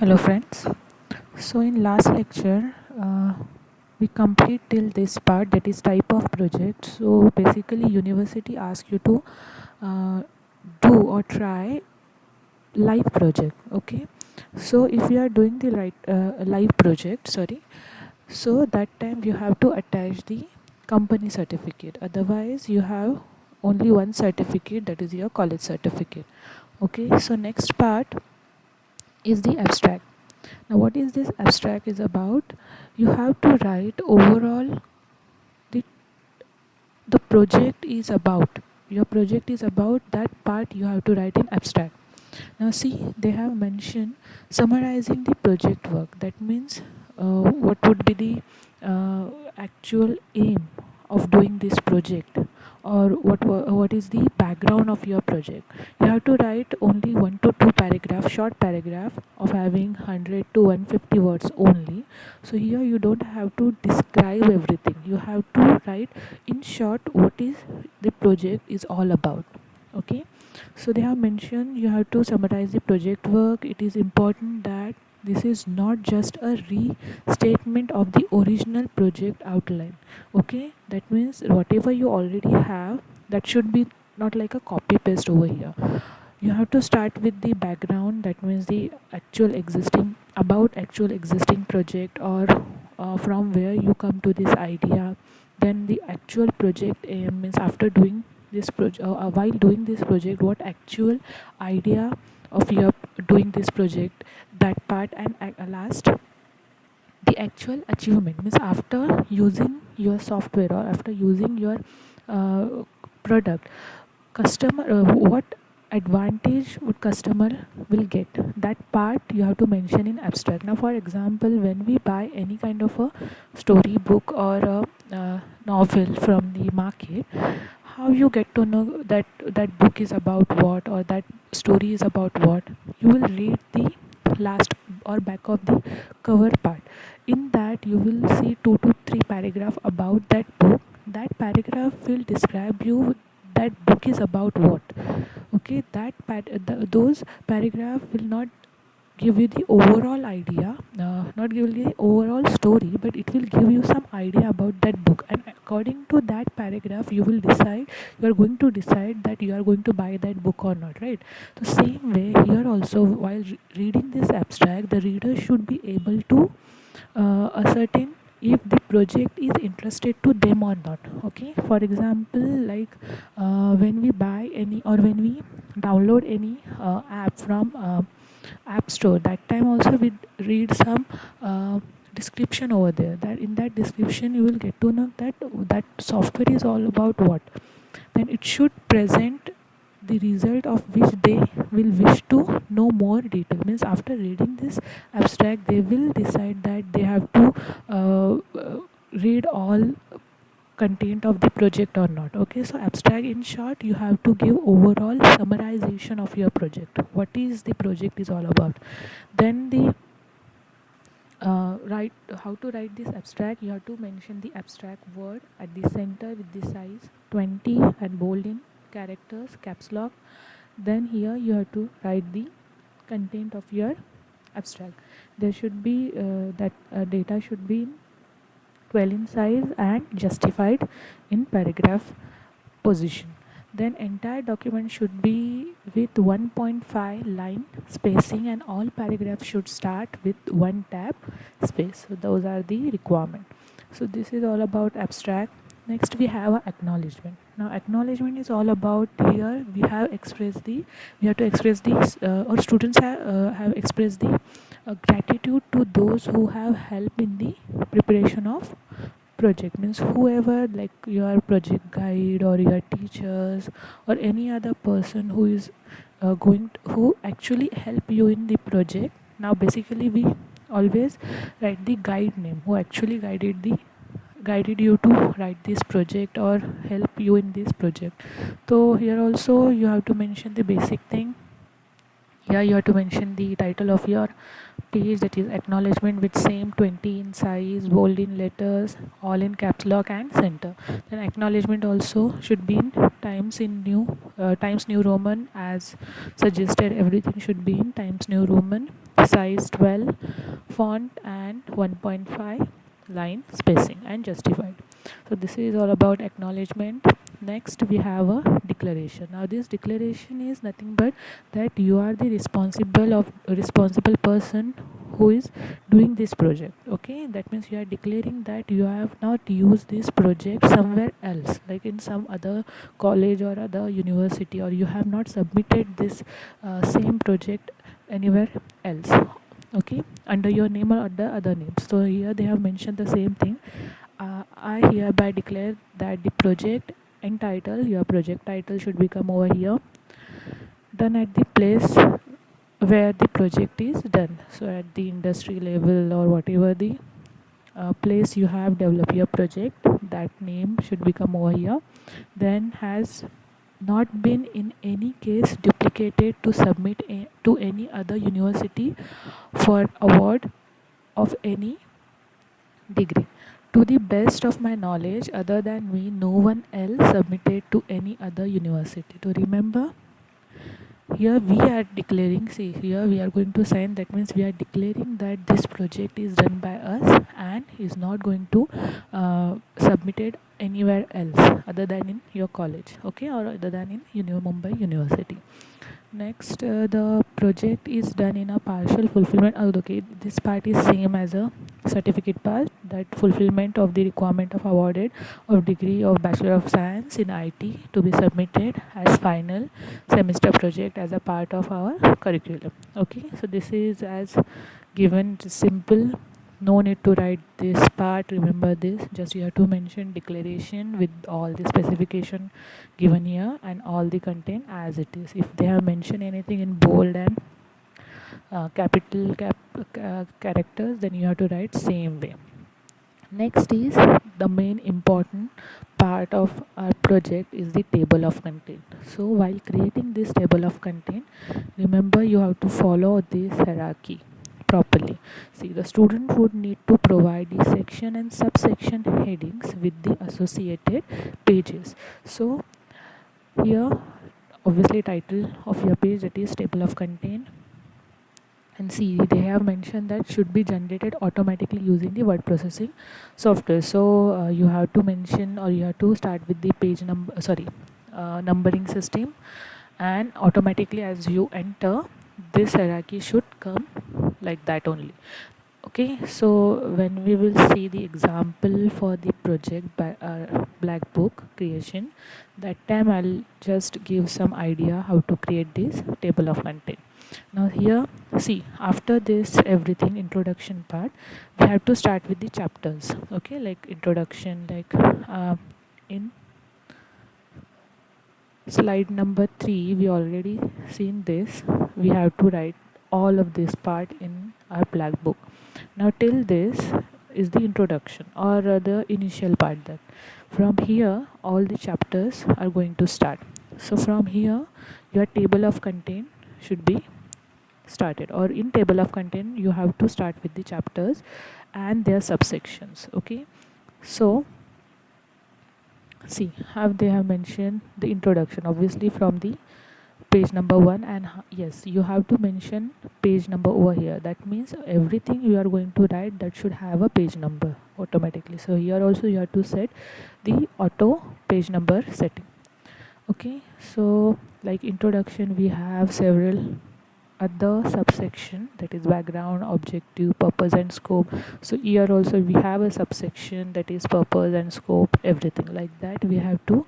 Hello friends. So in last lecture we complete till this part, that is type of project. So basically university asks you to uh, do or try live project. Okay, so if you are doing the live project, so that time you have to attach the company certificate, otherwise you have only one certificate, that is your college certificate. Okay, so next part is the abstract. Now, what is this abstract is about? You have to write overall the the project is about. Your project is about that part you have to write in abstract. Now, see, they have mentioned summarizing the project work. That means what would be the actual aim of doing this project, or what is the background of your project. You have to write only 1 to 2 paragraph, short paragraph of having 100 to 150 words only. So here you don't have to describe everything. You have to write in short what is the project is all about. Okay, so they have mentioned you have to summarize the project work. It is important that this is not just a restatement of the original project outline. Okay, that means whatever you already have, that should be not like a copy paste over here. You have to start with the background, that means the actual existing project, or from where you come to this idea. Then the actual project aim means after doing this project, while doing this project, what actual idea of your doing this project, that part. And last, the actual achievement means after using your software or after using your uh, product, customer, what advantage would customer will get. That part you have to mention in abstract. Now, for example, when we buy any kind of a story book or a novel from the market, how you get to know that that book is about what, or that story is about what? You will read the last or back of the cover part. In that you will see 2 to 3 paragraph about that book. That paragraph will describe you that book is about what. Okay, those paragraph will not give you the overall idea, not give you the overall story, but it will give you some idea about that book. And according to that paragraph, you are going to decide that you are going to buy that book or not, right? The same way here also, while reading this abstract, the reader should be able to ascertain if the project is interested to them or not. Okay, for example, like when we buy any or when we download any app from app store, that time also we read some description over there. That in that description you will get to know that that software is all about what. Then it should present the result of which they will wish to know more detail. Means after reading this abstract, they will decide that they have to read all content of the project or not. Okay, so abstract, in short, you have to give overall summarization of your project, what is the project is all about. Then the write how to write this abstract. You have to mention the abstract word at the center with the size 20 and bold in characters, caps lock. Then here you have to write the content of your abstract. There should be that data should be in 12 in size and justified in paragraph position. Then entire document should be with 1.5 line spacing, and all paragraphs should start with one tab space. So those are the requirement. So this is all about abstract. Next we have a acknowledgement. Now acknowledgement is all about, here we have to express these or students have expressed the gratitude to those who have helped in the preparation of project. Means whoever, like your project guide or your teachers or any other person who is who actually help you in the project. Now basically we always write the guide name, who actually guided you to write this project or help you in this project. So here also you have to mention the basic thing, Here you have to mention the title of your page, that is acknowledgement, with same 20 in size, bold in letters, all in caps lock and center. Then acknowledgement also should be in Times New Roman as suggested. Everything should be in Times New Roman, size 12, font and 1.5 line spacing and justified. So this is all about acknowledgement. Next we have a declaration. Now this declaration is nothing but that you are the responsible person who is doing this project. Okay, that means you are declaring that you have not used this project somewhere else, like in some other college or other university, or you have not submitted this same project anywhere else, okay, under your name or under other names. So here they have mentioned the same thing. I hereby declare that the project and title, your project title should become over here, done at the place where the project is done. So at the industry level or whatever the place you have developed your project, that name should become over here. Then has not been in any case duplicated to submit to any other university for award of any degree. To the best of my knowledge, other than me, no one else submitted to any other university. To remember, here we are declaring, see here we are going to sign, that means we are declaring that this project is done by us and is not going to submitted anywhere else other than in your college, okay, or other than in Mumbai University. Next, the project is done in a partial fulfillment. Okay, this part is same as a certificate part, that fulfillment of the requirement of awarded of degree of Bachelor of Science in IT to be submitted as final semester project as a part of our curriculum. Okay, so this is as given, simple, no need to write this part. Remember this, just you have to mention declaration with all the specification given here and all the content as it is. If they have mentioned anything in bold and characters, then you have to write same way. Next is the main important part of our project is the table of content. So while creating this table of content, remember you have to follow this hierarchy properly. See, the student would need to provide the section and subsection headings with the associated pages. So here obviously title of your page, that is table of content, and see they have mentioned that should be generated automatically using the word processing software. So you have to mention, or you have to start with the page number, numbering system, and automatically as you enter, this hierarchy should come like that only. Okay, so when we will see the example for the project by black book creation, that time I'll just give some idea how to create this table of content. Now here, see, after this everything introduction part, we have to start with the chapters. Okay, like introduction, like in slide number 3 we already seen this, we have to write all of this part in our black book. Now till this is the introduction, or the initial part, that from here all the chapters are going to start. So from here your table of content should be started, or in table of content you have to start with the chapters and their subsections. Okay, so see how they have mentioned the introduction, obviously from the page number 1, and yes, you have to mention page number over here. That means everything you are going to write, that should have a page number automatically. So here also you have to set the auto page number setting. Okay, so like introduction, we have several other subsection, that is background, objective, purpose and scope. So here also we have a subsection, that is purpose and scope, everything like that we have to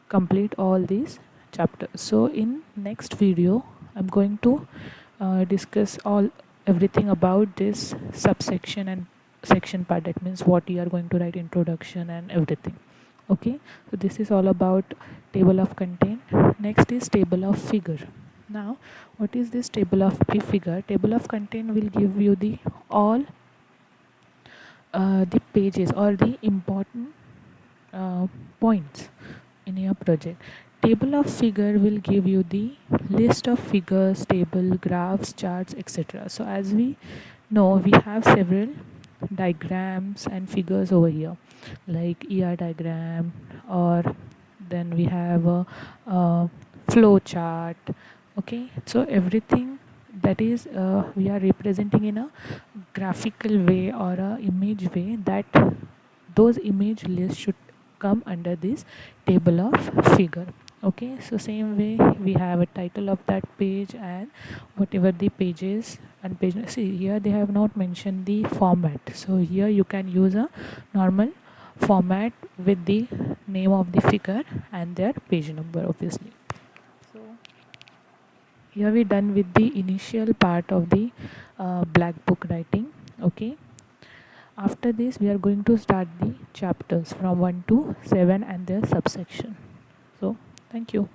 complete all these chapters. So in next video I'm going to discuss everything about this subsection and section part, that means what you are going to write, introduction and everything. Okay, so this is all about table of content. Next is table of figure. Now what is this table of figure? Table of content will give you the all the pages or the important points in your project. table of figure will give you the list of figures, table, graphs, charts, etc. So as we know, we have several diagrams and figures over here, like ER diagram, or then we have a flow chart. Okay, so everything that is we are representing in a graphical way or a image way, that those image lists should come under this table of figure. Okay, so same way we have a title of that page and whatever the pages and page. See, here they have not mentioned the format, so here you can use a normal format with the name of the figure and their page number, obviously. So here we done with the initial part of the black book writing. Okay, after this we are going to start the chapters from 1 to 7 and their subsection. So thank you.